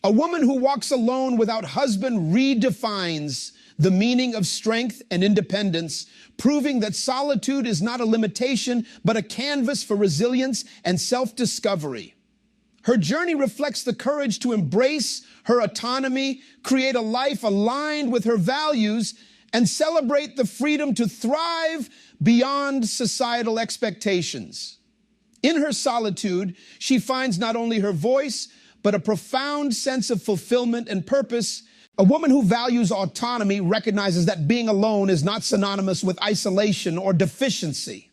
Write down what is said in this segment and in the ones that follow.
A woman who walks alone without husband redefines the meaning of strength and independence, proving that solitude is not a limitation, but a canvas for resilience and self-discovery. Her journey reflects the courage to embrace her autonomy, create a life aligned with her values, and celebrate the freedom to thrive beyond societal expectations. In her solitude, she finds not only her voice, but a profound sense of fulfillment and purpose. A woman who values autonomy recognizes that being alone is not synonymous with isolation or deficiency.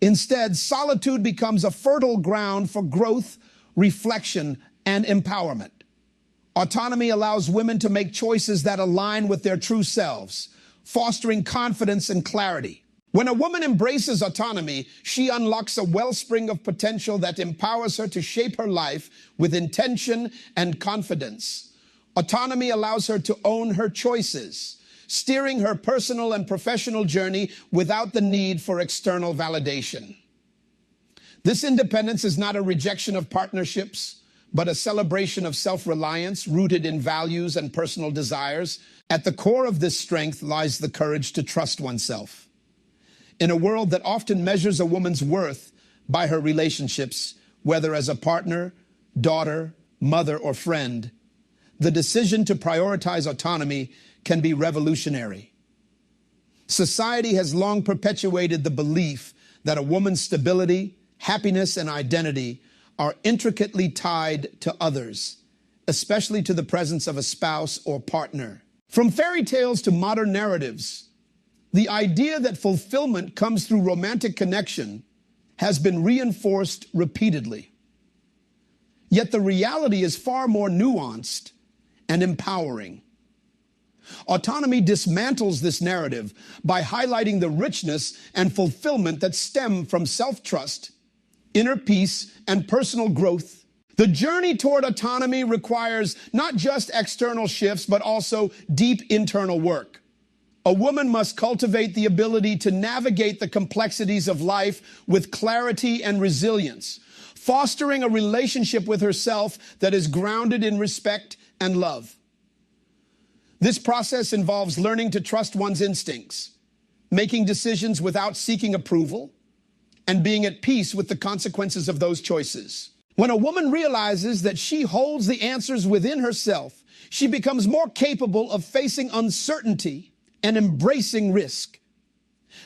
Instead, solitude becomes a fertile ground for growth, reflection, and empowerment. Autonomy allows women to make choices that align with their true selves, fostering confidence and clarity. When a woman embraces autonomy, she unlocks a wellspring of potential that empowers her to shape her life with intention and confidence. Autonomy allows her to own her choices, steering her personal and professional journey without the need for external validation. This independence is not a rejection of partnerships, but a celebration of self-reliance rooted in values and personal desires. At the core of this strength lies the courage to trust oneself. In a world that often measures a woman's worth by her relationships, whether as a partner, daughter, mother, or friend, the decision to prioritize autonomy can be revolutionary. Society has long perpetuated the belief that a woman's stability, happiness, and identity are intricately tied to others, especially to the presence of a spouse or partner. From fairy tales to modern narratives, the idea that fulfillment comes through romantic connection has been reinforced repeatedly. Yet the reality is far more nuanced and empowering. Autonomy dismantles this narrative by highlighting the richness and fulfillment that stem from self-trust, inner peace, and personal growth. The journey toward autonomy requires not just external shifts, but also deep internal work. A woman must cultivate the ability to navigate the complexities of life with clarity and resilience, fostering a relationship with herself that is grounded in respect and love. This process involves learning to trust one's instincts, making decisions without seeking approval, and being at peace with the consequences of those choices. When a woman realizes that she holds the answers within herself, she becomes more capable of facing uncertainty and embracing risk.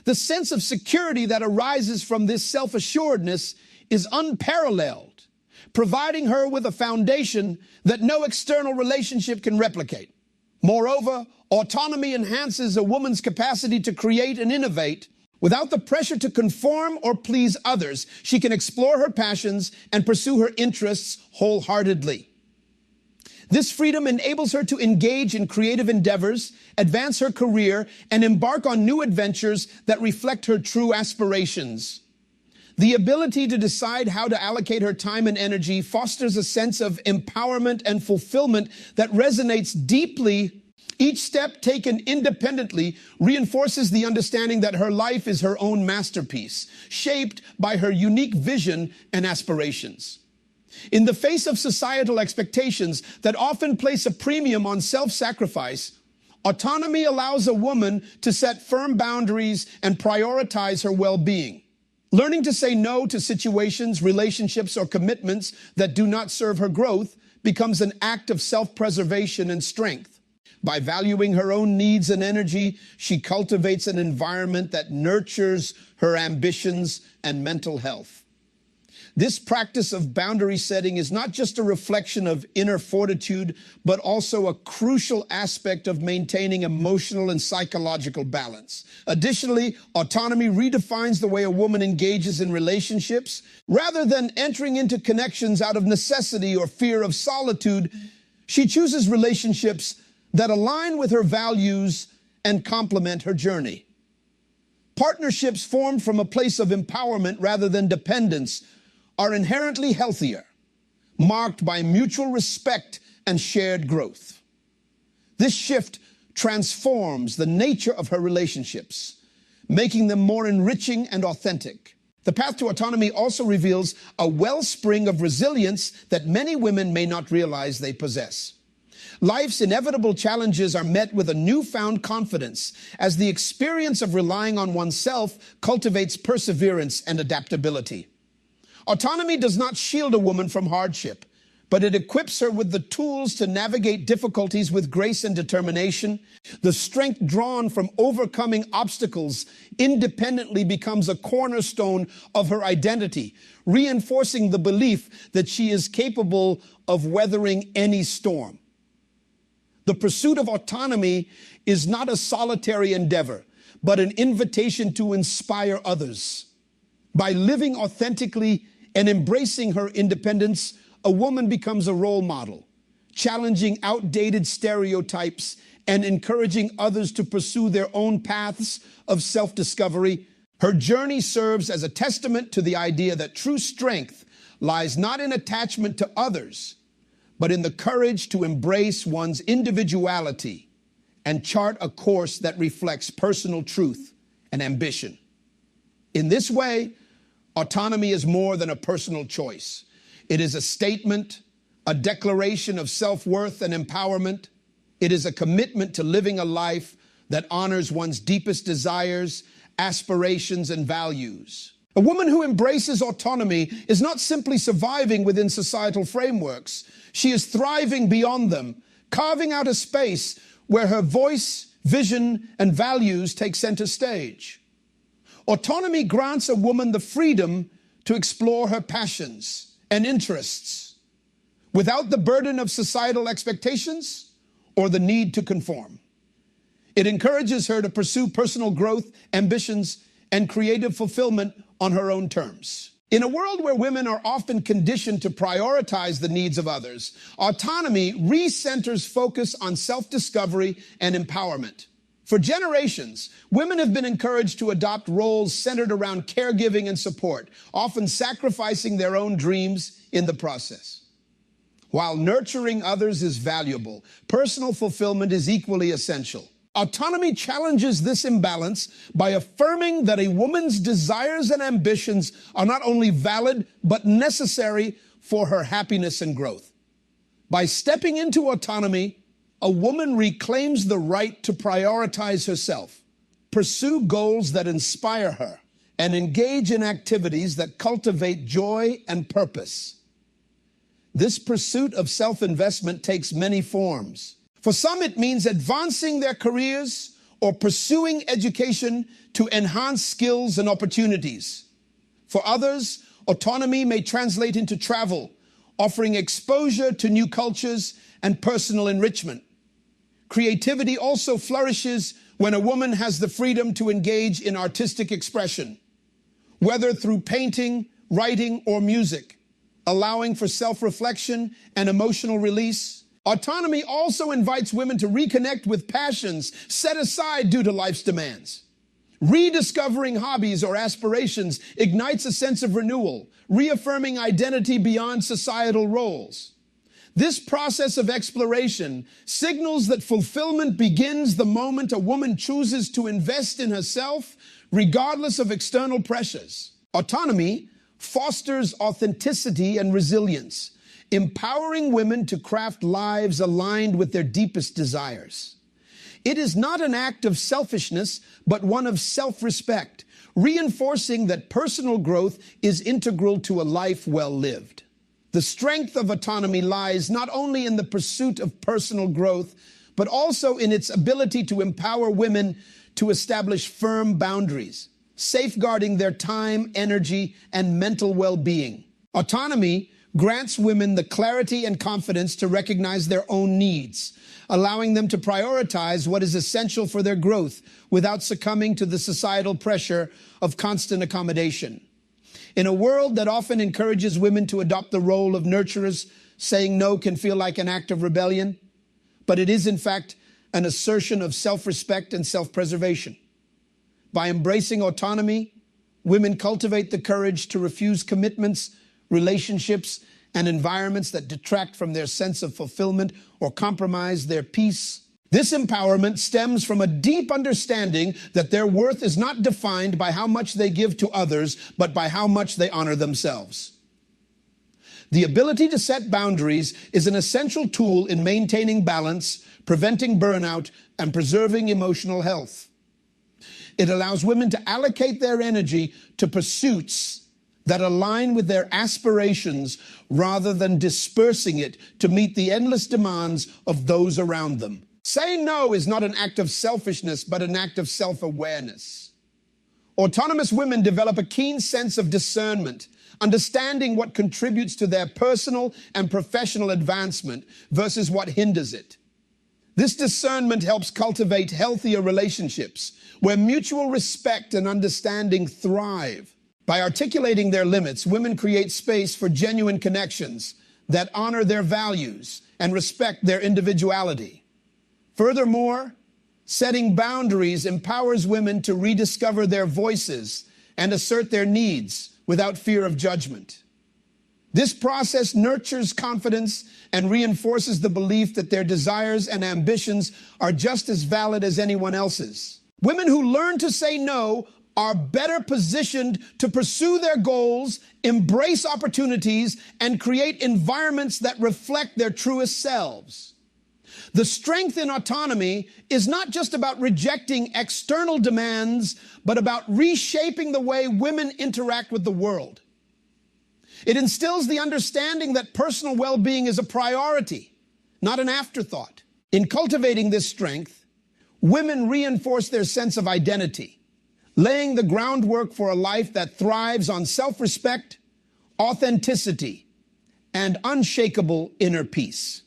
The sense of security that arises from this self-assuredness is unparalleled, providing her with a foundation that no external relationship can replicate. Moreover, autonomy enhances a woman's capacity to create and innovate. Without the pressure to conform or please others, she can explore her passions and pursue her interests wholeheartedly. This freedom enables her to engage in creative endeavors, advance her career, and embark on new adventures that reflect her true aspirations. The ability to decide how to allocate her time and energy fosters a sense of empowerment and fulfillment that resonates deeply. Each step taken independently reinforces the understanding that her life is her own masterpiece, shaped by her unique vision and aspirations. In the face of societal expectations that often place a premium on self-sacrifice, autonomy allows a woman to set firm boundaries and prioritize her well-being. Learning to say no to situations, relationships, or commitments that do not serve her growth becomes an act of self-preservation and strength. By valuing her own needs and energy, she cultivates an environment that nurtures her ambitions and mental health. This practice of boundary setting is not just a reflection of inner fortitude, but also a crucial aspect of maintaining emotional and psychological balance. Additionally, autonomy redefines the way a woman engages in relationships. Rather than entering into connections out of necessity or fear of solitude, she chooses relationships that align with her values and complement her journey. Partnerships formed from a place of empowerment rather than dependence are inherently healthier, marked by mutual respect and shared growth. This shift transforms the nature of her relationships, making them more enriching and authentic. The path to autonomy also reveals a wellspring of resilience that many women may not realize they possess. Life's inevitable challenges are met with a newfound confidence as the experience of relying on oneself cultivates perseverance and adaptability. Autonomy does not shield a woman from hardship, but it equips her with the tools to navigate difficulties with grace and determination. The strength drawn from overcoming obstacles independently becomes a cornerstone of her identity, reinforcing the belief that she is capable of weathering any storm. The pursuit of autonomy is not a solitary endeavor, but an invitation to inspire others. By living authentically and embracing her independence, a woman becomes a role model, challenging outdated stereotypes and encouraging others to pursue their own paths of self-discovery. Her journey serves as a testament to the idea that true strength lies not in attachment to others, but in the courage to embrace one's individuality and chart a course that reflects personal truth and ambition. In this way, autonomy is more than a personal choice. It is a statement, a declaration of self-worth and empowerment. It is a commitment to living a life that honors one's deepest desires, aspirations, and values. A woman who embraces autonomy is not simply surviving within societal frameworks. She is thriving beyond them, carving out a space where her voice, vision, and values take center stage. Autonomy grants a woman the freedom to explore her passions and interests without the burden of societal expectations or the need to conform. It encourages her to pursue personal growth, ambitions, and creative fulfillment on her own terms. In a world where women are often conditioned to prioritize the needs of others, autonomy recenters focus on self-discovery and empowerment. For generations, women have been encouraged to adopt roles centered around caregiving and support, often sacrificing their own dreams in the process. While nurturing others is valuable, personal fulfillment is equally essential. Autonomy challenges this imbalance by affirming that a woman's desires and ambitions are not only valid, but necessary for her happiness and growth. By stepping into autonomy, a woman reclaims the right to prioritize herself, pursue goals that inspire her, and engage in activities that cultivate joy and purpose. This pursuit of self-investment takes many forms. For some, it means advancing their careers or pursuing education to enhance skills and opportunities. For others, autonomy may translate into travel, offering exposure to new cultures and personal enrichment. Creativity also flourishes when a woman has the freedom to engage in artistic expression, whether through painting, writing, or music, allowing for self-reflection and emotional release. Autonomy also invites women to reconnect with passions set aside due to life's demands. Rediscovering hobbies or aspirations ignites a sense of renewal, reaffirming identity beyond societal roles. This process of exploration signals that fulfillment begins the moment a woman chooses to invest in herself, regardless of external pressures. Autonomy fosters authenticity and resilience, empowering women to craft lives aligned with their deepest desires. It is not an act of selfishness, but one of self-respect, reinforcing that personal growth is integral to a life well lived. The strength of autonomy lies not only in the pursuit of personal growth, but also in its ability to empower women to establish firm boundaries, safeguarding their time, energy, and mental well-being. Autonomy grants women the clarity and confidence to recognize their own needs, allowing them to prioritize what is essential for their growth without succumbing to the societal pressure of constant accommodation. In a world that often encourages women to adopt the role of nurturers, saying no can feel like an act of rebellion, but it is in fact an assertion of self-respect and self-preservation. By embracing autonomy, women cultivate the courage to refuse commitments, relationships, and environments that detract from their sense of fulfillment or compromise their peace. This empowerment stems from a deep understanding that their worth is not defined by how much they give to others, but by how much they honor themselves. The ability to set boundaries is an essential tool in maintaining balance, preventing burnout, and preserving emotional health. It allows women to allocate their energy to pursuits that align with their aspirations rather than dispersing it to meet the endless demands of those around them. Saying no is not an act of selfishness, but an act of self-awareness. Autonomous women develop a keen sense of discernment, understanding what contributes to their personal and professional advancement versus what hinders it. This discernment helps cultivate healthier relationships where mutual respect and understanding thrive. By articulating their limits, women create space for genuine connections that honor their values and respect their individuality. Furthermore, setting boundaries empowers women to rediscover their voices and assert their needs without fear of judgment. This process nurtures confidence and reinforces the belief that their desires and ambitions are just as valid as anyone else's. Women who learn to say no are better positioned to pursue their goals, embrace opportunities, and create environments that reflect their truest selves. The strength in autonomy is not just about rejecting external demands, but about reshaping the way women interact with the world. It instills the understanding that personal well-being is a priority, not an afterthought. In cultivating this strength, women reinforce their sense of identity, laying the groundwork for a life that thrives on self-respect, authenticity, and unshakable inner peace.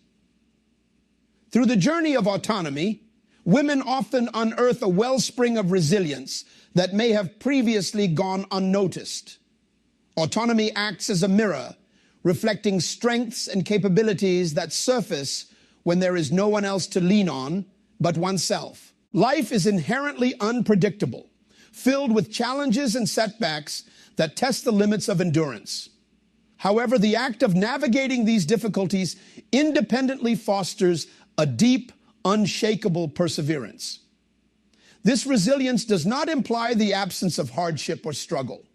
Through the journey of autonomy, women often unearth a wellspring of resilience that may have previously gone unnoticed. Autonomy acts as a mirror, reflecting strengths and capabilities that surface when there is no one else to lean on but oneself. Life is inherently unpredictable, filled with challenges and setbacks that test the limits of endurance. However, the act of navigating these difficulties independently fosters a deep, unshakable perseverance. This resilience does not imply the absence of hardship or struggle,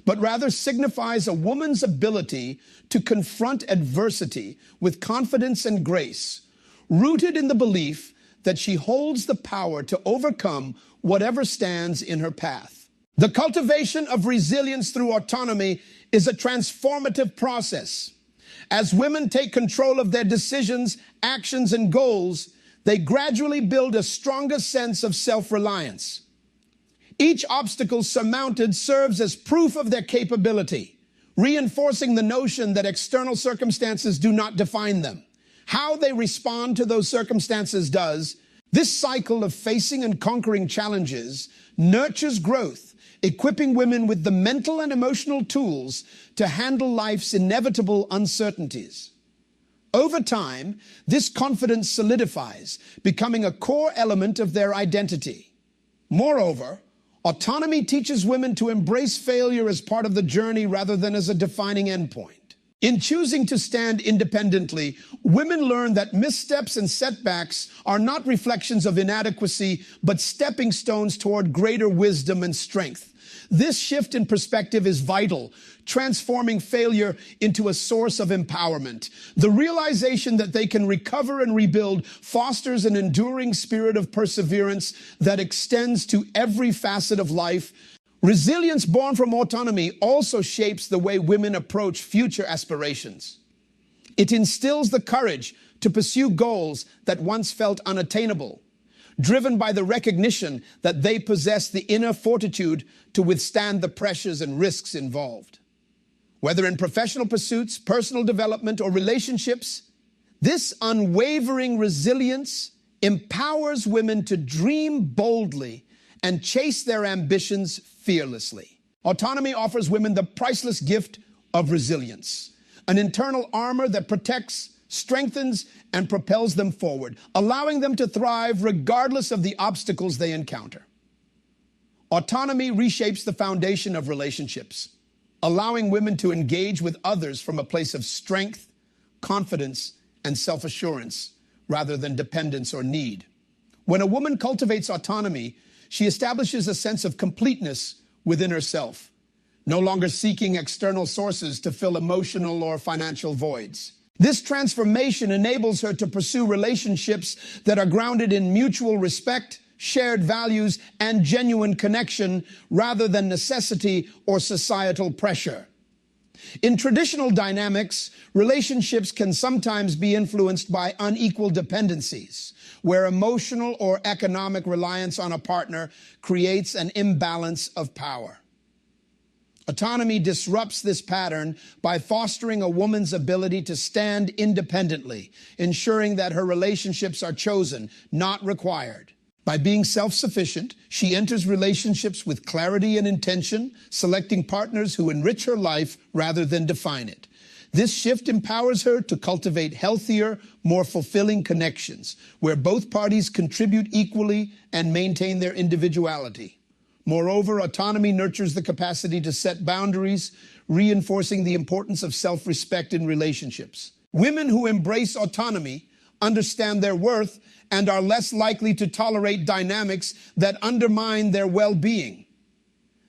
but rather signifies a woman's ability to confront adversity with confidence and grace, rooted in the belief that she holds the power to overcome whatever stands in her path. The cultivation of resilience through autonomy is a transformative process. As women take control of their decisions, actions, and goals, they gradually build a stronger sense of self-reliance. Each obstacle surmounted serves as proof of their capability, reinforcing the notion that external circumstances do not define them. How they respond to those circumstances does. This cycle of facing and conquering challenges nurtures growth, equipping women with the mental and emotional tools to handle life's inevitable uncertainties. Over time, this confidence solidifies, becoming a core element of their identity. Moreover, autonomy teaches women to embrace failure as part of the journey rather than as a defining endpoint. In choosing to stand independently, women learn that missteps and setbacks are not reflections of inadequacy, but stepping stones toward greater wisdom and strength. This shift in perspective is vital, transforming failure into a source of empowerment. The realization that they can recover and rebuild fosters an enduring spirit of perseverance that extends to every facet of life. Resilience born from autonomy also shapes the way women approach future aspirations. It instills the courage to pursue goals that once felt unattainable, driven by the recognition that they possess the inner fortitude to withstand the pressures and risks involved. Whether in professional pursuits, personal development, or relationships, this unwavering resilience empowers women to dream boldly and chase their ambitions fearlessly. Autonomy offers women the priceless gift of resilience, an internal armor that protects, strengthens, and propels them forward, allowing them to thrive regardless of the obstacles they encounter. Autonomy reshapes the foundation of relationships, allowing women to engage with others from a place of strength, confidence, and self-assurance rather than dependence or need. When a woman cultivates autonomy, she establishes a sense of completeness within herself, no longer seeking external sources to fill emotional or financial voids. This transformation enables her to pursue relationships that are grounded in mutual respect, shared values, and genuine connection rather than necessity or societal pressure. In traditional dynamics, relationships can sometimes be influenced by unequal dependencies, where emotional or economic reliance on a partner creates an imbalance of power. Autonomy disrupts this pattern by fostering a woman's ability to stand independently, ensuring that her relationships are chosen, not required. By being self-sufficient, she enters relationships with clarity and intention, selecting partners who enrich her life rather than define it. This shift empowers her to cultivate healthier, more fulfilling connections, where both parties contribute equally and maintain their individuality. Moreover, autonomy nurtures the capacity to set boundaries, reinforcing the importance of self-respect in relationships. Women who embrace autonomy understand their worth and are less likely to tolerate dynamics that undermine their well-being.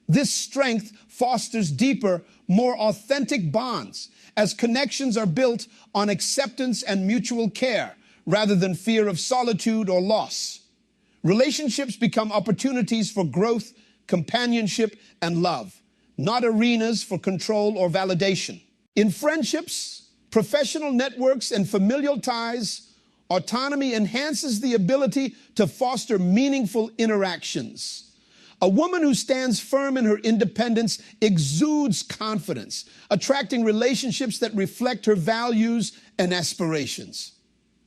This strength fosters deeper, more authentic bonds, as connections are built on acceptance and mutual care, rather than fear of solitude or loss. Relationships become opportunities for growth, companionship, and love, not arenas for control or validation. In friendships, professional networks, and familial ties, autonomy enhances the ability to foster meaningful interactions. A woman who stands firm in her independence exudes confidence, attracting relationships that reflect her values and aspirations.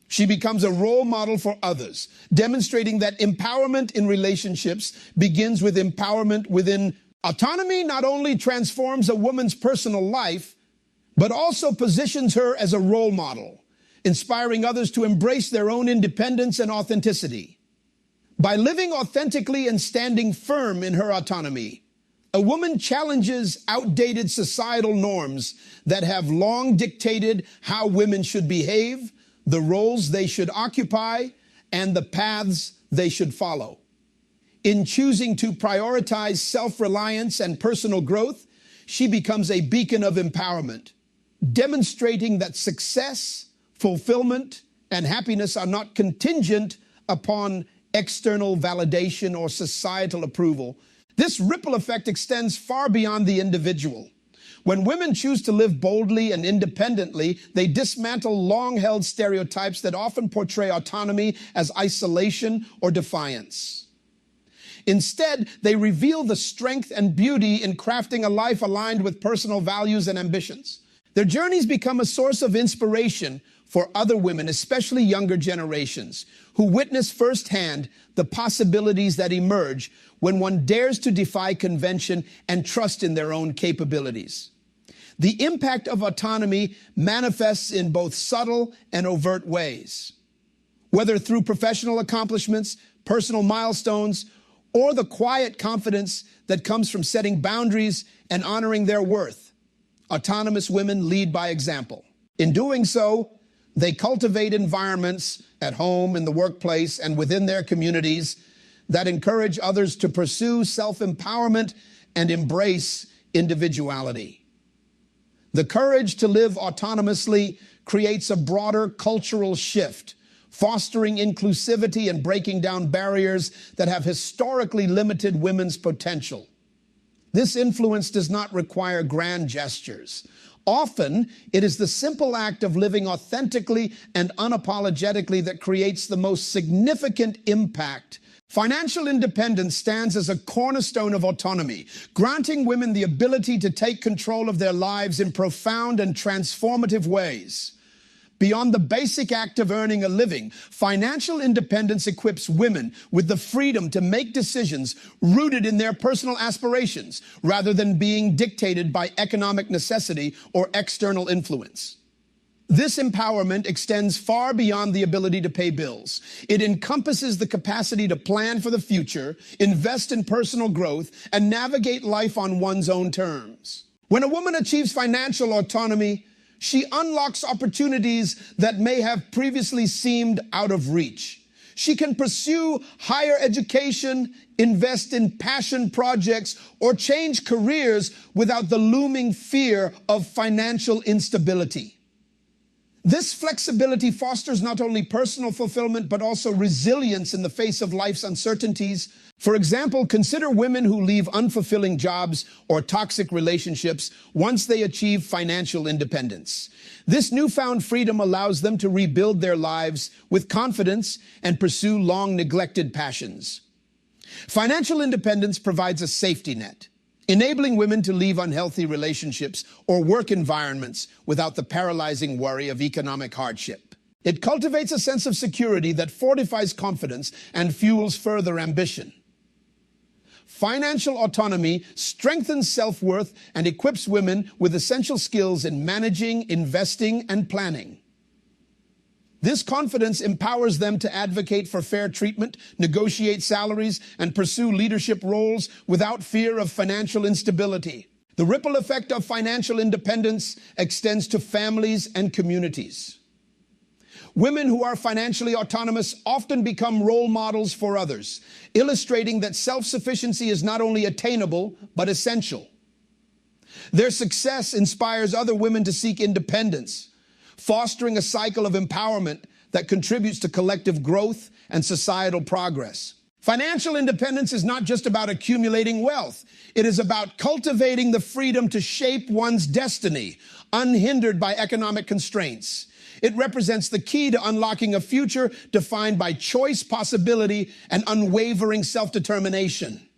She becomes a role model for others, demonstrating that empowerment in relationships begins with empowerment within. Autonomy not only transforms a woman's personal life, but also positions her as a role model, inspiring others to embrace their own independence and authenticity. By living authentically and standing firm in her autonomy, a woman challenges outdated societal norms that have long dictated how women should behave, the roles they should occupy, and the paths they should follow. In choosing to prioritize self-reliance and personal growth, she becomes a beacon of empowerment, demonstrating that success, fulfillment, and happiness are not contingent upon external validation or societal approval. This ripple effect extends far beyond the individual. When women choose to live boldly and independently, they dismantle long-held stereotypes that often portray autonomy as isolation or defiance. Instead, they reveal the strength and beauty in crafting a life aligned with personal values and ambitions. Their journeys become a source of inspiration for other women, especially younger generations, who witness firsthand the possibilities that emerge when one dares to defy convention and trust in their own capabilities. The impact of autonomy manifests in both subtle and overt ways. Whether through professional accomplishments, personal milestones, or the quiet confidence that comes from setting boundaries and honoring their worth, autonomous women lead by example. In doing so, they cultivate environments at home, in the workplace, and within their communities that encourage others to pursue self-empowerment and embrace individuality. The courage to live autonomously creates a broader cultural shift, fostering inclusivity and breaking down barriers that have historically limited women's potential. This influence does not require grand gestures. Often, it is the simple act of living authentically and unapologetically that creates the most significant impact. Financial independence stands as a cornerstone of autonomy, granting women the ability to take control of their lives in profound and transformative ways. Beyond the basic act of earning a living, financial independence equips women with the freedom to make decisions rooted in their personal aspirations, rather than being dictated by economic necessity or external influence. This empowerment extends far beyond the ability to pay bills. It encompasses the capacity to plan for the future, invest in personal growth, and navigate life on one's own terms. When a woman achieves financial autonomy, she unlocks opportunities that may have previously seemed out of reach. She can pursue higher education, invest in passion projects, or change careers without the looming fear of financial instability. This flexibility fosters not only personal fulfillment, but also resilience in the face of life's uncertainties. For example, consider women who leave unfulfilling jobs or toxic relationships once they achieve financial independence. This newfound freedom allows them to rebuild their lives with confidence and pursue long-neglected passions. Financial independence provides a safety net, enabling women to leave unhealthy relationships or work environments without the paralyzing worry of economic hardship. It cultivates a sense of security that fortifies confidence and fuels further ambition. Financial autonomy strengthens self-worth and equips women with essential skills in managing, investing, and planning. This confidence empowers them to advocate for fair treatment, negotiate salaries, and pursue leadership roles without fear of financial instability. The ripple effect of financial independence extends to families and communities. Women who are financially autonomous often become role models for others, illustrating that self-sufficiency is not only attainable, but essential. Their success inspires other women to seek independence, fostering a cycle of empowerment that contributes to collective growth and societal progress. Financial independence is not just about accumulating wealth. It is about cultivating the freedom to shape one's destiny, unhindered by economic constraints. It represents the key to unlocking a future defined by choice, possibility, and unwavering self-determination.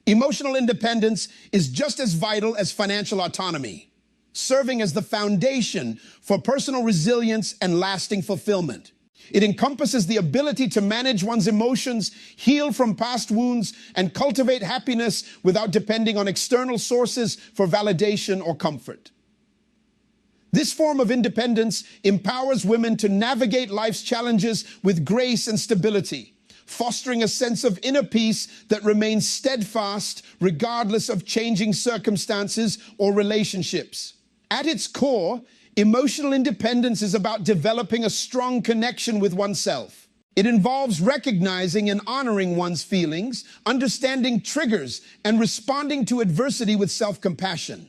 Emotional independence is just as vital as financial autonomy, serving as the foundation for personal resilience and lasting fulfillment. It encompasses the ability to manage one's emotions, heal from past wounds, and cultivate happiness without depending on external sources for validation or comfort. This form of independence empowers women to navigate life's challenges with grace and stability, fostering a sense of inner peace that remains steadfast regardless of changing circumstances or relationships. At its core, emotional independence is about developing a strong connection with oneself. It involves recognizing and honoring one's feelings, understanding triggers, and responding to adversity with self-compassion.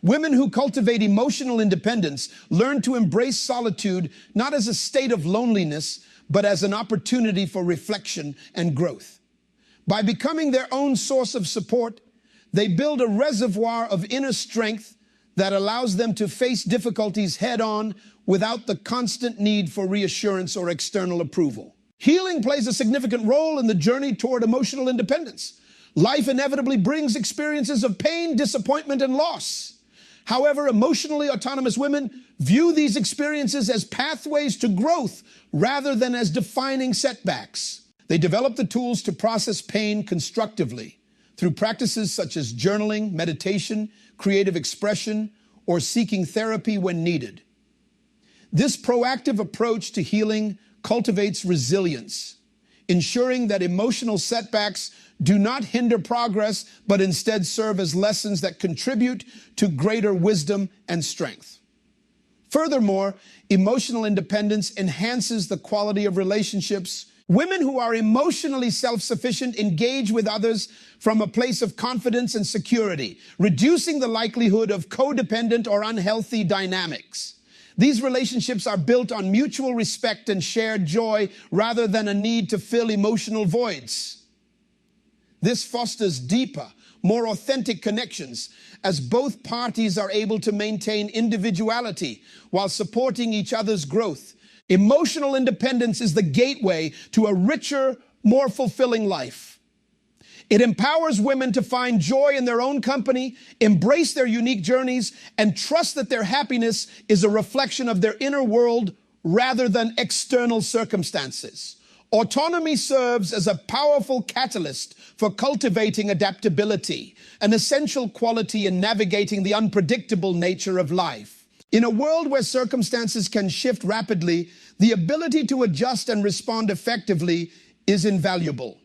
Women who cultivate emotional independence learn to embrace solitude not as a state of loneliness, but as an opportunity for reflection and growth. By becoming their own source of support, they build a reservoir of inner strength that allows them to face difficulties head-on without the constant need for reassurance or external approval. Healing plays a significant role in the journey toward emotional independence. Life inevitably brings experiences of pain, disappointment, and loss. However, emotionally autonomous women view these experiences as pathways to growth rather than as defining setbacks. They develop the tools to process pain constructively through practices such as journaling, meditation, creative expression, or seeking therapy when needed. This proactive approach to healing cultivates resilience, ensuring that emotional setbacks do not hinder progress, but instead serve as lessons that contribute to greater wisdom and strength. Furthermore, emotional independence enhances the quality of relationships. Women who are emotionally self-sufficient engage with others from a place of confidence and security, reducing the likelihood of codependent or unhealthy dynamics. These relationships are built on mutual respect and shared joy rather than a need to fill emotional voids. This fosters deeper, more authentic connections as both parties are able to maintain individuality while supporting each other's growth. Emotional independence is the gateway to a richer, more fulfilling life. It empowers women to find joy in their own company, embrace their unique journeys, and trust that their happiness is a reflection of their inner world rather than external circumstances. Autonomy serves as a powerful catalyst for cultivating adaptability, an essential quality in navigating the unpredictable nature of life. In a world where circumstances can shift rapidly, the ability to adjust and respond effectively is invaluable.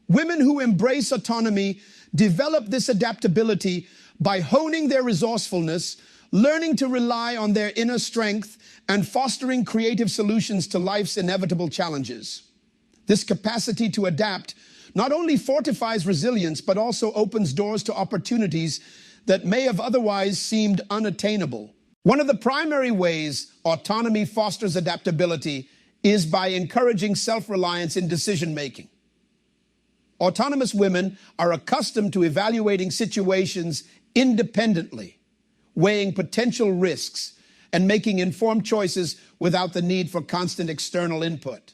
Women who embrace autonomy develop this adaptability by honing their resourcefulness, learning to rely on their inner strength, and fostering creative solutions to life's inevitable challenges. This capacity to adapt not only fortifies resilience, but also opens doors to opportunities that may have otherwise seemed unattainable. One of the primary ways autonomy fosters adaptability is by encouraging self-reliance in decision-making. Autonomous women are accustomed to evaluating situations independently, weighing potential risks, and making informed choices without the need for constant external input.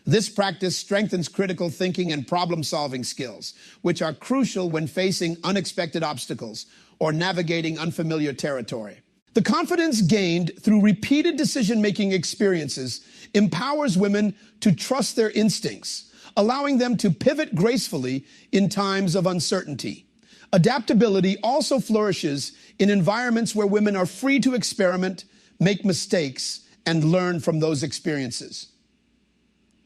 This practice strengthens critical thinking and problem-solving skills, which are crucial when facing unexpected obstacles or navigating unfamiliar territory. The confidence gained through repeated decision-making experiences empowers women to trust their instincts, allowing them to pivot gracefully in times of uncertainty. Adaptability also flourishes in environments where women are free to experiment, make mistakes, and learn from those experiences.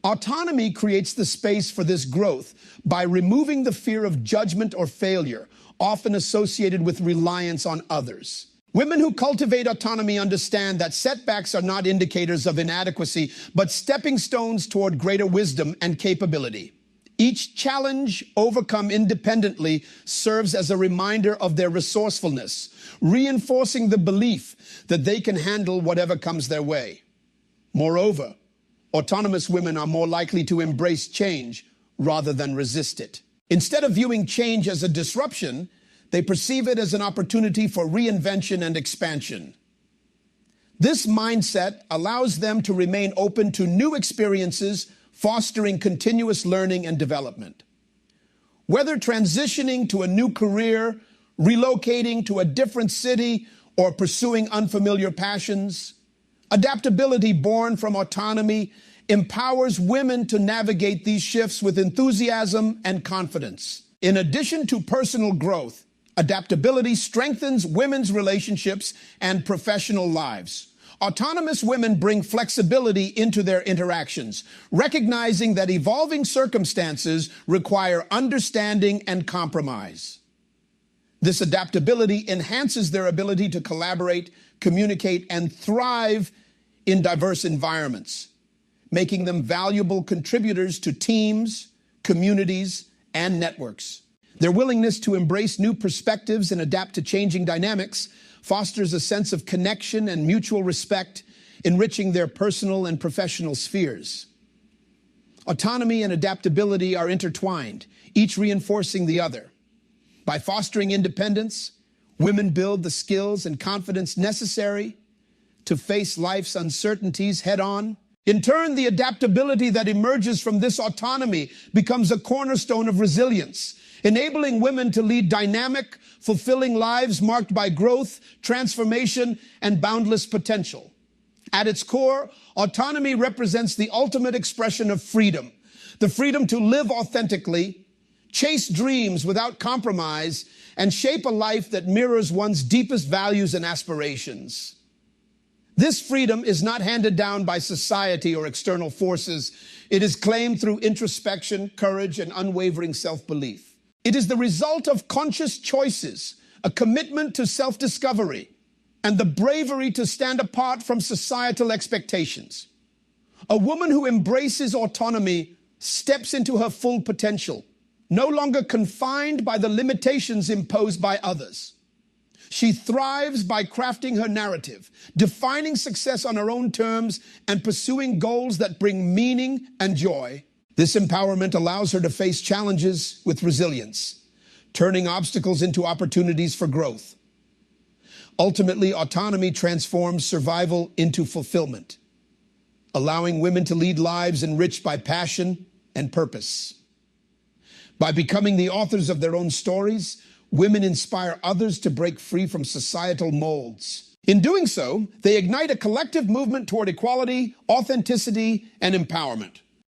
Autonomy creates the space for this growth by removing the fear of judgment or failure, often associated with reliance on others. Women who cultivate autonomy understand that setbacks are not indicators of inadequacy, but stepping stones toward greater wisdom and capability. Each challenge overcome independently serves as a reminder of their resourcefulness, reinforcing the belief that they can handle whatever comes their way. Moreover, autonomous women are more likely to embrace change rather than resist it. Instead of viewing change as a disruption, they perceive it as an opportunity for reinvention and expansion. This mindset allows them to remain open to new experiences, fostering continuous learning and development. Whether transitioning to a new career, relocating to a different city, or pursuing unfamiliar passions, adaptability born from autonomy empowers women to navigate these shifts with enthusiasm and confidence. In addition to personal growth, adaptability strengthens women's relationships and professional lives. Autonomous women bring flexibility into their interactions, recognizing that evolving circumstances require understanding and compromise. This adaptability enhances their ability to collaborate, communicate, and thrive in diverse environments, making them valuable contributors to teams, communities, and networks. Their willingness to embrace new perspectives and adapt to changing dynamics fosters a sense of connection and mutual respect, enriching their personal and professional spheres. Autonomy and adaptability are intertwined, each reinforcing the other. By fostering independence, women build the skills and confidence necessary to face life's uncertainties head-on. In turn, the adaptability that emerges from this autonomy becomes a cornerstone of resilience, enabling women to lead dynamic, fulfilling lives marked by growth, transformation, and boundless potential. At its core, autonomy represents the ultimate expression of freedom, the freedom to live authentically, chase dreams without compromise, and shape a life that mirrors one's deepest values and aspirations. This freedom is not handed down by society or external forces. It is claimed through introspection, courage, and unwavering self-belief. It is the result of conscious choices, a commitment to self-discovery, and the bravery to stand apart from societal expectations. A woman who embraces autonomy steps into her full potential, no longer confined by the limitations imposed by others. She thrives by crafting her narrative, defining success on her own terms, and pursuing goals that bring meaning and joy. This empowerment allows her to face challenges with resilience, turning obstacles into opportunities for growth. Ultimately, autonomy transforms survival into fulfillment, allowing women to lead lives enriched by passion and purpose. By becoming the authors of their own stories, women inspire others to break free from societal molds. In doing so, they ignite a collective movement toward equality, authenticity, and empowerment.